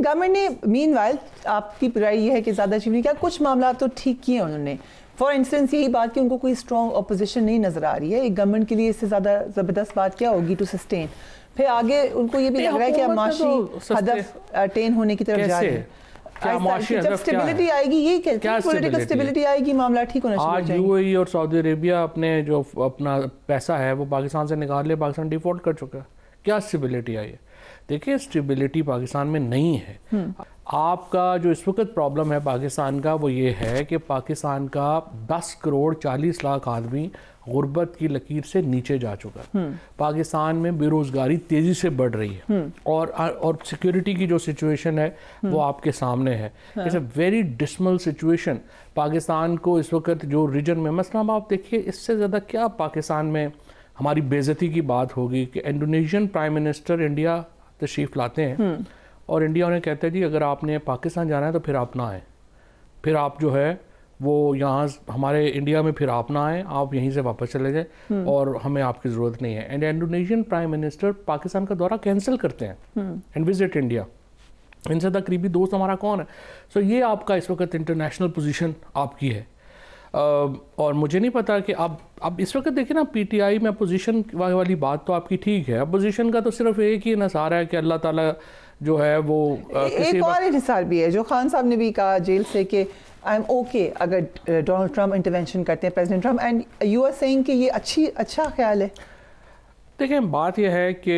Government ने meanwhile, आपकी राय ये है कि ज़्यादा अचीव नहीं किया, कुछ मामला तो ठीक किए उन्होंने। फॉर इंस्टेंस यही बात कि उनको कोई स्ट्रॉन्ग अपोजिशन नहीं नज़र आ रही है, एक गवर्नमेंट के लिए इससे ज़्यादा ज़बरदस्त बात क्या होगी टू सस्टेन। फिर आगे उनको ये भी लग रहा है कि अब माशी हदफ अटेन होने की तरफ जा रहे हैं। जब स्टेबिलिटी आएगी, ये क्या पॉलिटिकल स्टेबिलिटी आएगी, मामला ठीक होना शुरू हो जाएगा। आज यूएई और सऊदी अरेबिया अपने जो अपना पैसा है वो पाकिस्तान से निकाल ले, पाकिस्तान डिफॉल्ट कर चुका है, क्या स्टेबिलिटी आई है? देखिए स्टेबिलिटी पाकिस्तान में नहीं है। आपका जो इस वक्त प्रॉब्लम है पाकिस्तान का वो ये है कि पाकिस्तान का 10 करोड़ 40 लाख आदमी गुर्बत की लकीर से नीचे जा चुका है। पाकिस्तान में बेरोजगारी तेजी से बढ़ रही है और सिक्योरिटी की जो सिचुएशन है वो आपके सामने है। It's a very dismal situation Pakistan को इस वक्त जो रीजन में। मसलन आप देखिए इससे ज़्यादा क्या पाकिस्तान में हमारी बेइज्जती की बात होगी कि इंडोनेशियन प्राइम मिनिस्टर इंडिया तशरीफ़ लाते हैं और इंडिया उन्हें कहते हैं जी अगर आपने पाकिस्तान जाना है तो फिर आप ना आए, फिर आप जो है वो यहाँ हमारे इंडिया में फिर आप ना आए, आप यहीं से वापस चले जाए और हमें आपकी ज़रूरत नहीं है। And Indonesian prime minister Pakistan का दौरा कैंसिल करते हैं एंड विजिट इंडिया। इनसे ज़्यादा करीबी दोस्त हमारा कौन है? सो ये आपका इस वक्त इंटरनेशनल पोजीशन आपकी है। और मुझे नहीं पता कि अब इस वक्त देखिए ना पीटीआई में अपोजिशन वाली बात तो आपकी ठीक है, अपोजिशन का तो सिर्फ एक ही नसारा है कि अल्लाह ताला जो है वो एक और इंतजार भी है जो खान साहब ने भी कहा जेल से कि आई एम ओके अगर डोनाल्ड ट्रम्प इंटरवेंशन करते हैं, president Trump, and you are saying कि ये अच्छा ख्याल है। देखें बात यह है कि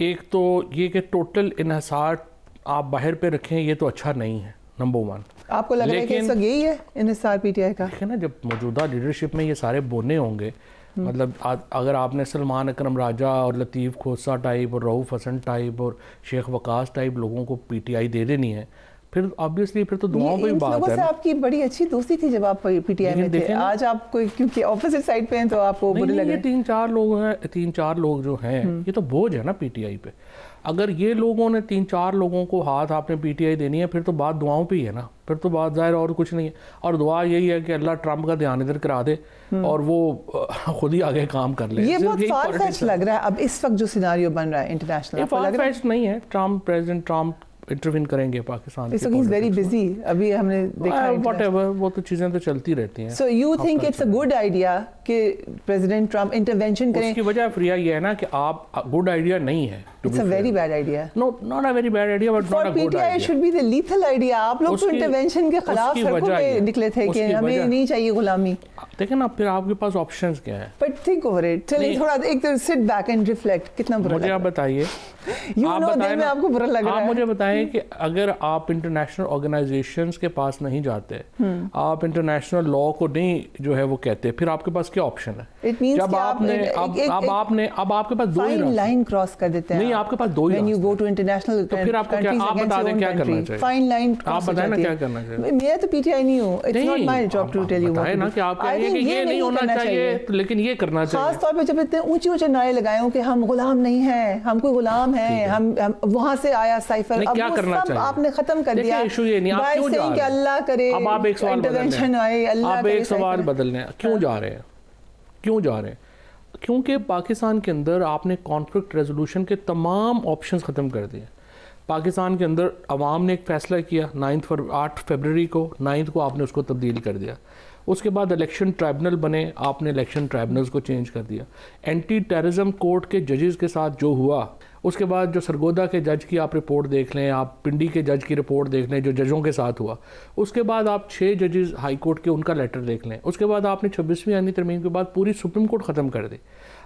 एक तो ये कि टोटल इन्हिसार आप बाहर पे रखें ये तो अच्छा नहीं है, नंबर 1। आपको लग रहा है कि इस वक्त यही है इन्हिसार पीटीआई का? देखिए ना जब मौजूदा लीडरशिप में ये सारे बोने होंगे, मतलब अगर आपने सलमान अकरम राजा और लतीफ़ खोसा टाइप और रऊफ़ हसन टाइप और शेख वकास टाइप लोगों को पीटीआई दे देनी है, फिर ऑब्वियसली फिर तो दुआओं पे बात है। लोगों से आपकी बड़ी अच्छी दोस्ती थी जब आप पीटीआई में थे, आज आप कोई क्योंकि ऑपोजिट साइड पे हैं तो आपको बुरे लग रहे हैं। 3-4 लोग जो हैं ये तो बोझ है ना पीटीआई पे। अगर ये लोगों ने 3-4 लोगों को हाथ आपने पीटीआई देनी है फिर तो बात दुआओं पे ही है ना, फिर तो बात ज़ाहिर और कुछ नहीं है। और दुआ यही है कि अल्लाह ट्रम्प का ध्यान इधर करा दे और वो खुद ही आगे काम कर ले। ये बहुत फार-फेच्ड लग रहा है अब इस वक्त जो सिनारियो बन रहा है इंटरनेशनल। फार-फेच्ड नहीं है, प्रेसिडेंट ट्रम्प इंटरवीन करेंगे पाकिस्तान की। He's very busy, अभी हमने देखा है। Whatever, वो तो चीज़ें तो चलती रहती हैं। So you think it's a good idea कि प्रेसिडेंट ट्रम्प इंटरवेंशन करें? उसकी वजह फिर ये है ना कि आप गुड आइडिया नहीं है। It's a very bad idea. No, not a very bad idea, but not a good idea. For PTI it should be the lethal idea. आप लोग तो इंटरवेंशन के खिलाफ सड़कों पे निकले थे कि हमें नहीं चाहिए गुलामी। देखें ना फिर आपके पास ऑप्शंस क्या हैं? But think over it. चलिए थोड़ा एक तो sit back and reflect. कितना बुरा लगा? मुझे आप बताइए। दिल में आपको बुरा लग रहा है। आप मुझे बताएं कि अगर आप इंटरनेशनल ऑर्गेनाइजेशंस के पास नहीं जाते, आप इंटरनेशनल लॉ को नहीं जो है वो कहते, फिर आपके पास क्या ऑप्शन है? जब आपने अब आपके पास दो ही लाइन क्रॉस कर देते हैं। नहीं आपके पास दो ही। When you go to international तो फिर आपको क्या, आप बता दें क्या करना चाहिए? फाइन लाइन आप बताएं ना क्या करना चाहिए? मैं तो पीटीआई नहीं हूँ, it's not my job to tell you what ना कि आप कहेंगे कि ये नहीं होना चाहिए लेकिन ये करना चाहिए। खास तौर पे जब इतने ऊंचे नारे लगाए हो कि हम गुलाम नहीं हैं, हम कोई गुलाम हैं, हम वहां से आया साइफर, अब क्या करना चाहिए? आपने खत्म कर दिया। इशू ये नहीं, आप क्यों जा रहे हैं? अल्लाह करे अब आप एक सवाल इंटरवेंशन आए, अल्लाह करे। आप एक सवाल बदलने क्यों जा रहे हैं? क्यों जा रहे हैं? क्योंकि पाकिस्तान के अंदर आपने कॉन्फ्लिक्ट रेजोल्यूशन के तमाम ऑप्शंस ख़त्म कर दिए। पाकिस्तान के अंदर अवाम ने एक फ़ैसला किया 8 फरवरी को, 9 को आपने उसको तब्दील कर दिया। उसके बाद इलेक्शन ट्राइब्यूनल बने, आपने इलेक्शन ट्राइब्यूनल्स को चेंज कर दिया। एंटी टेररिज्म कोर्ट के जजेस के साथ जो हुआ, उसके बाद जो सरगोदा के जज की आप रिपोर्ट देख लें, आप पिंडी के जज की रिपोर्ट देख लें जो जजों के साथ हुआ, उसके बाद आप 6 जजेस हाई कोर्ट के उनका लेटर देख लें, उसके बाद आपने 26वीं आईनी तरमीम के बाद पूरी सुप्रीम कोर्ट ख़त्म कर दी।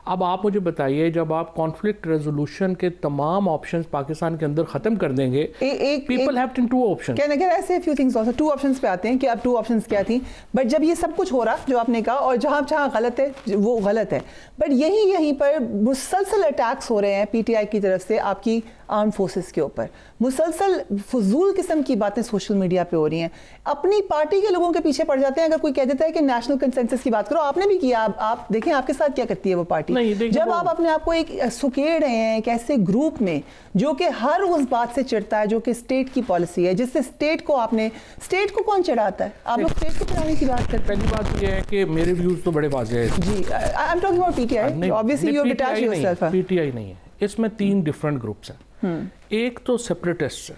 अब आप मुझे बताइए जब आप कॉन्फ्लिक्ट रेजोल्यूशन के तमाम ऑप्शंस पाकिस्तान के अंदर ख़त्म कर देंगे, people have to 2 option. Can I say few things also 2 options पे आते हैं कि अब 2 ऑप्शंस क्या थी, बट जब ये सब कुछ हो रहा जो आपने कहा और जहाँ गलत है वो गलत है, बट यहीं पर मुसलसल अटैक्स हो रहे हैं पीटीआई की तरफ से आपकी आर्म फोर्सेस के ऊपर। मुसलसल फजूल किस्म की बातें सोशल मीडिया पे हो रही हैं। अपनी पार्टी के लोगों के पीछे पड़ जाते हैं। अगर कोई कह देता है कि नेशनल कंसेंसस की बात करो, आपने भी किया, आप देखें आपके साथ क्या करती है वो पार्टी। जब आप अपने आप को एक सुकेड़ रहे हैं एक ऐसे ग्रुप में जो कि हर उस बात से चिढ़ता है जो कि स्टेट की पॉलिसी है, जिससे स्टेट को कौन चिढ़ाता है? आप लोग स्टेट को चिढ़ाने की बात करते हैं। पहली बात ये है कि मेरे व्यूज तो बड़े वाज़ेह हैं जी। I am talking about PTI, obviously you detach yourself. PTI नहीं है, इसमें 3 डिफरेंट ग्रुप्स हैं। एक तो सेपरेटिस्ट है,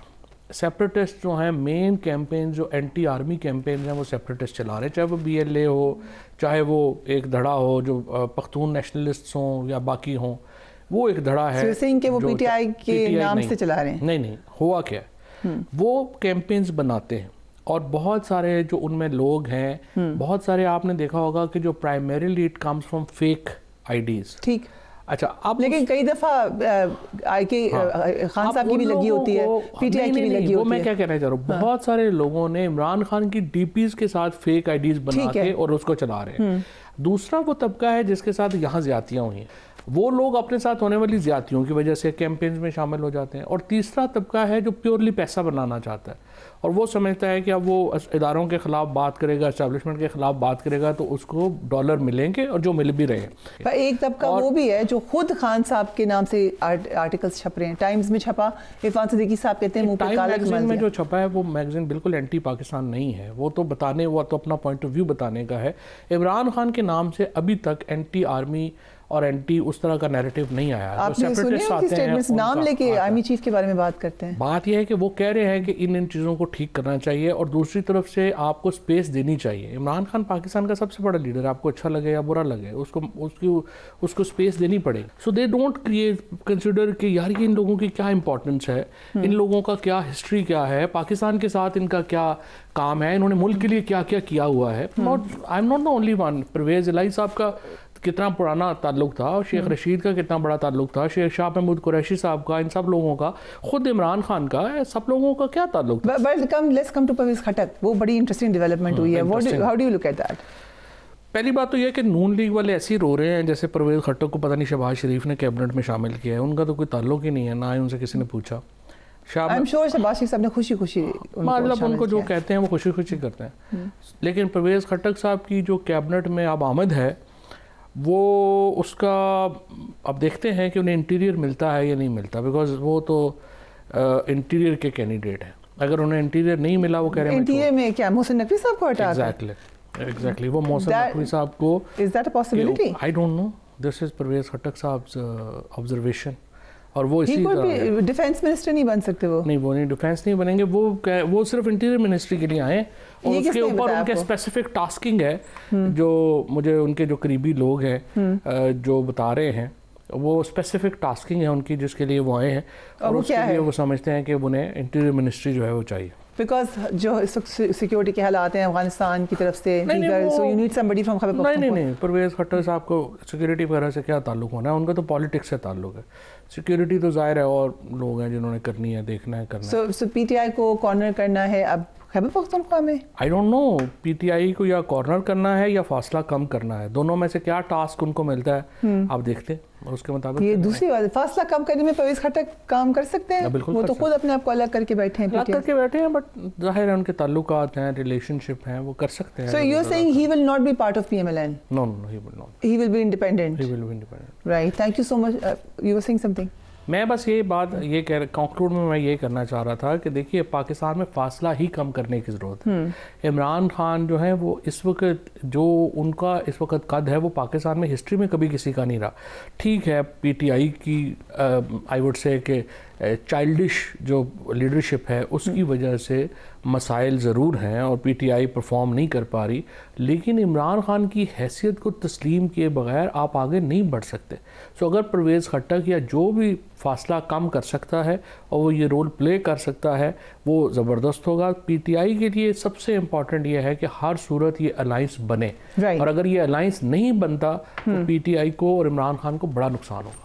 सेपरेटिस्ट जो हैं मेन कैंपेन जो एंटी आर्मी कैंपेन हैं वो सेपरेटिस्ट चला रहे हैं, चाहे वो BLA हो, चाहे वो एक धड़ा हो जो पख्तून नेशनलिस्ट हों या बाकी हों, वो एक धड़ा है सिंह के वो PTI के नाम से चला रहे हैं। नहीं, हुआ क्या है, वो कैंपेन्स बनाते हैं और बहुत सारे जो उनमें लोग हैं, बहुत सारे आपने देखा होगा कि जो primarily it comes from fake IDs. ठीक, अच्छा, अब लेकिन कई दफा खान साहब की भी लगी होती है, PTI की भी लगी होती है। मैं क्या कहना चाह रहा हूँ, बहुत सारे लोगों ने इमरान खान की DPs के साथ फेक आईडीज बना के और उसको चला रहे हैं। दूसरा वो तबका है जिसके साथ यहाँ ज्यादतियाँ हुई हैं, वो लोग अपने साथ होने वाली ज्यादतियों की वजह से कैंपेन्स में शामिल हो जाते हैं। और तीसरा तबका है जो प्योरली पैसा बनाना चाहता है और वो समझता है कि अब वो इदारों के खिलाफ बात करेगा, एस्टेब्लिशमेंट के खिलाफ बात करेगा तो उसको डॉलर मिलेंगे और जो मिल भी रहे हैं। पर एक तबका वो भी है जो खुद खान साहब के नाम से आर्टिकल्स छप रहे हैं। टाइम्स में छपा, इरफान सिद्दीकी साहब कहते हैं टाइम मैगजीन में जो छपा है वो मैगजीन बिल्कुल एंटी पाकिस्तान नहीं है, वो तो बताने, वो तो अपना पॉइंट ऑफ व्यू बताने का है। इमरान खान के नाम से अभी तक एंटी आर्मी और एंटी उस तरह का नैरेटिव नहीं आया है। आपने सुनी उनकी स्टेटमेंट्स, नाम लेके आर्मी चीफ के बारे में बात करते हैं। बात यह है कि वो कह रहे हैं कि इन चीज़ों को ठीक करना चाहिए और दूसरी तरफ से आपको स्पेस देनी चाहिए। इमरान खान पाकिस्तान का सबसे बड़ा लीडर है, आपको अच्छा लगे या बुरा लगे, उसको स्पेस देनी पड़ेगी। सो दे डोंट कंसिडर कि यार ये इन लोगों की क्या इंपॉर्टेंस है, इन लोगों का क्या हिस्ट्री क्या है, पाकिस्तान के साथ इनका क्या काम है, इन्होंने मुल्क के लिए क्या क्या किया हुआ है। I am not the only one. Parvez Elahi साहब का कितना पुराना ताल्लुक था, और शेख रशीद का कितना बड़ा ताल्लुक था, शेख शाह महमूद कुरैशी साहब का, इन सब लोगों का, खुद इमरान खान का, सब लोगों का क्या ताल्लुक था। Let's come to Parvez Khattak, वो बड़ी इंटरेस्टिंग डेवलपमेंट हुई है। How do you look at that? पहली बात तो यह कि नून लीग वाले ऐसे ही रो रहे हैं जैसे परवेज खट्टक को पता नहीं शहबाज शरीफ ने कैबिनेट में शामिल किया है। उनका तो कोई ताल्लुक ही नहीं है, ना ही उनसे किसी ने पूछा। आई एम श्योर शहबाज शरीफ साहब ने खुशी मतलब उनको जो कहते हैं वो खुशी करते हैं। लेकिन परवेज खट्टक साहब की जो कैबिनेट में अब आमद है, वो उसका अब देखते हैं कि उन्हें इंटीरियर मिलता है या नहीं मिलता, बिकॉज वो तो इंटीरियर के कैंडिडेट हैं। अगर उन्हें इंटीरियर नहीं मिला, वो कह रहे हैं इंटीरियर में क्या मोहसिन नकवी साहब को हटा? एग्जैक्टली वो मोहसिन नकवी साहब को, is that a possibility? I don't know, this is Parvez Khattak साहब्स ऑब्जर्वेशन। और वो इसी तरह डिफेंस मिनिस्टर नहीं बन सकते, वो नहीं डिफेंस नहीं बनेंगे, वो सिर्फ इंटीरियर मिनिस्ट्री के लिए आए और उसके ऊपर उनके स्पेसिफिक टास्किंग है जो मुझे उनके जो करीबी लोग हैं जो बता रहे हैं, वो स्पेसिफिक टास्किंग है उनकी जिसके लिए वो आए हैं और उसके लिए वो समझते हैं कि उन्हें इंटीरियर मिनिस्ट्री जो है वो चाहिए। बिकॉज जो सिक्योरिटी के हालात हैं अफगानिस्तान की तरफ से, so you need somebody from Khyber Pakhtunkhwa. नहीं, परवेज खट्टर साहब को सिक्योरिटी वगैरह से क्या ताल्लुक होना है, उनका तो पॉलिटिक्स से ताल्लुक है। सिक्योरिटी तो जाहिर है और लोग हैं जिन्होंने करनी है, देखना है, करना है। सो PTI को कॉर्नर करना है अब खैबर पख्तूनख्वा में? आई डोंट नो, PTI को या कॉर्नर करना है या फासला कम करना है, दोनों में से क्या टास्क उनको मिलता है आप देखते हैं और उसके मुताबिक। ये दूसरी बात, फासला कम करने में परवेज खट्टक काम कर सकते हैं, वो तो खुद अपने आप को अलग करके बैठे हैं, बट जाहिर है उनके ताल्लुकात हैं, रिलेशनशिप हैं, वो कर सकते हैं। So you are saying he will not be part of PMLN? No, he will not, he will be independent. Right, thank you so much. You were saying something? मैं बस ये बात ये कंक्लूड में मैं ये करना चाह रहा था कि देखिए पाकिस्तान में फासला ही कम करने की ज़रूरत है। इमरान खान जो है वो इस वक्त जो उनका इस वक्त कद है वो पाकिस्तान में हिस्ट्री में कभी किसी का नहीं रहा। ठीक है, PTI की आई वुड से कि चाइल्डिश जो लीडरशिप है उसकी वजह से मसाइल ज़रूर हैं और PTI परफॉर्म नहीं कर पा रही, लेकिन इमरान खान की हैसियत को तस्लीम किए बगैर आप आगे नहीं बढ़ सकते। सो अगर परवेज़ खट्टक या जो भी फासला कम कर सकता है और वो ये रोल प्ले कर सकता है वो ज़बरदस्त होगा। PTI के लिए सबसे इम्पॉर्टेंट ये है कि हर सूरत ये अलाइंस बने और अगर ये अलाइंस नहीं बनता तो PTI को और इमरान खान को बड़ा नुकसान होगा।